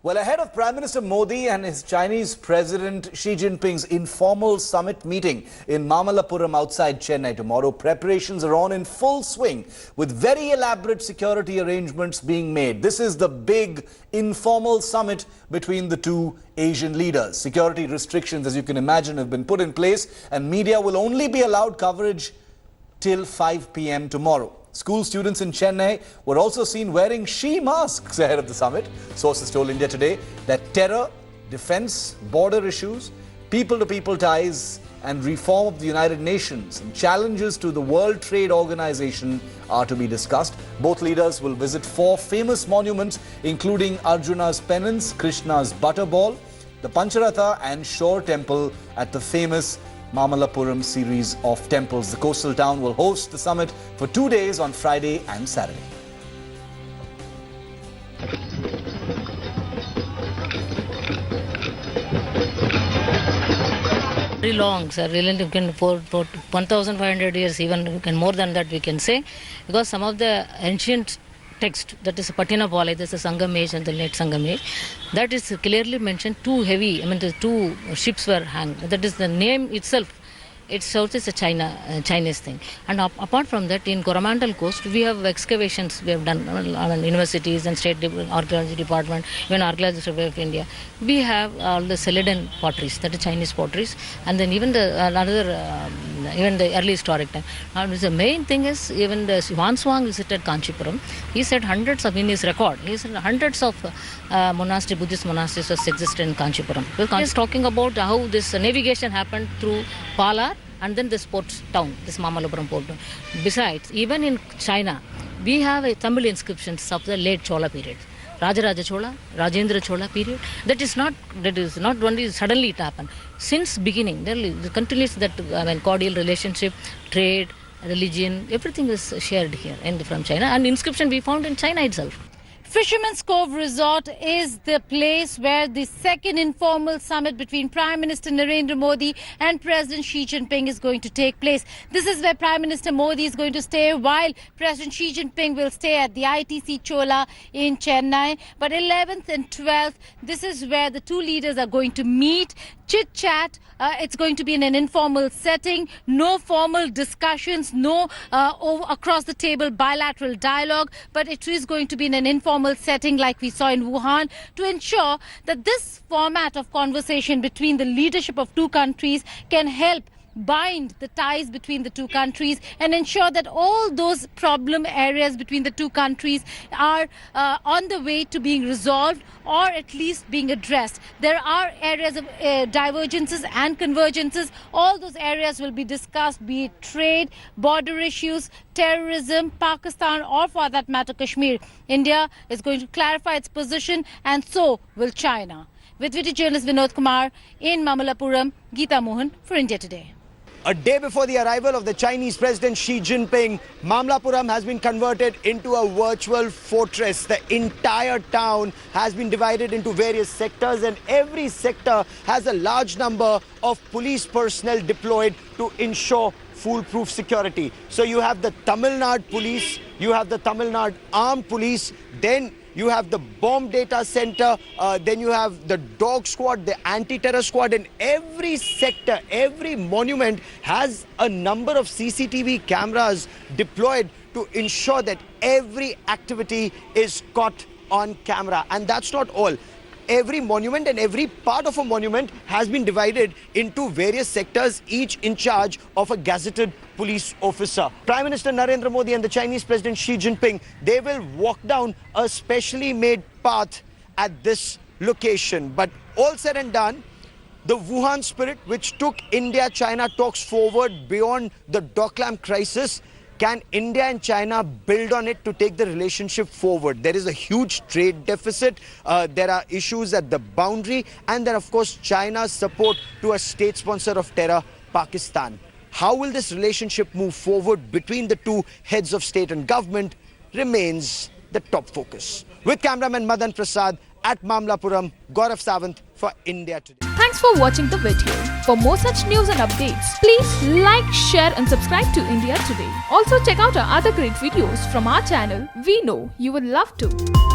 Well, ahead of Prime Minister Modi and his Chinese President Xi Jinping's informal summit meeting in Mamallapuram outside Chennai tomorrow, preparations are on in full swing with very elaborate security arrangements being made. This is the big informal summit between the two Asian leaders. Security restrictions, as you can imagine, have been put in place and media will only be allowed coverage till 5 p.m. tomorrow. School students in Chennai were also seen wearing Xi masks ahead of the summit. Sources told India Today that terror, defense, border issues, people-to-people ties and reform of the United Nations and challenges to the World Trade Organization are to be discussed. Both leaders will visit 4 famous monuments, including Arjuna's penance, Krishna's butterball, the Pancharatha and Shore Temple at the famous Mamallapuram series of temples. The coastal town will host the summit for 2 days on Friday and Saturday. Very long, sir. Really, for 1,500 years, even more than that, we can say, because some of the ancient text, that is Pattinapalai, this is Sangam age and the late Sangam age, that is clearly mentioned. Two heavy, the 2 ships were hanged. That is the name itself. It shows it's a Chinese thing. And apart from that, in Coromandel Coast, we have excavations we have done on universities and state archaeology department, even archaeology survey of India. We have all the Celadon potteries, that is Chinese potteries, and then even even the early historic time. And the main thing is, even the Yuan Swang visited Kanchipuram. He said hundreds of, in his record, he said hundreds of Buddhist monasteries exist in Kanchipuram. He is talking about how this navigation happened through Pala and then this port town, this Mamallapuram port town. Besides, even in China, we have a Tamil inscriptions of the late Chola period. Rajaraja Chola, Rajendra Chola period. That is not only suddenly it happened. Since beginning, there continues that cordial relationship, trade, religion, everything is shared here from China. And inscription we found in China itself. Fisherman's Cove Resort is the place where the second informal summit between Prime Minister Narendra Modi and President Xi Jinping is going to take place. This is where Prime Minister Modi is going to stay, while President Xi Jinping will stay at the ITC Chola in Chennai. But 11th and 12th, this is where the two leaders are going to meet, chit-chat. It's going to be in an informal setting, no formal discussions, no across the table bilateral dialogue, but it is going to be in an informal setting like we saw in Wuhan, to ensure that this format of conversation between the leadership of two countries can help bind the ties between the two countries and ensure that all those problem areas between the two countries are on the way to being resolved, or at least being addressed. There are areas of divergences and convergences. All those areas will be discussed, be it trade, border issues, terrorism, Pakistan, or for that matter Kashmir. India is going to clarify its position, and so will China. With video journalist Vinod Kumar in Mamallapuram, Geeta Mohan for India Today. A day before the arrival of the Chinese President Xi Jinping, Mamallapuram has been converted into a virtual fortress. The entire town has been divided into various sectors, and every sector has a large number of police personnel deployed to ensure foolproof security. So you have the Tamil Nadu police, you have the Tamil Nadu armed police, then you have the bomb data center, then you have the dog squad, the anti-terror squad, and every sector, every monument has a number of CCTV cameras deployed to ensure that every activity is caught on camera. And that's not all. Every monument and every part of a monument has been divided into various sectors, each in charge of a gazetted police officer. Prime Minister Narendra Modi and the Chinese President Xi Jinping, they will walk down a specially made path at this location. But all said and done, the Wuhan spirit, which took India-China talks forward beyond the Doklam crisis, can India and China build on it to take the relationship forward? There is a huge trade deficit. There are issues at the boundary. And then, of course, China's support to a state sponsor of terror, Pakistan. How will this relationship move forward between the two heads of state and government remains the top focus. With cameraman Madan Prasad at Mamallapuram, Gaurav Sawant for India Today. Thanks for watching the video. For more such news and updates, please like, share and subscribe to India Today. Also check out our other great videos from our channel. We know you will love to.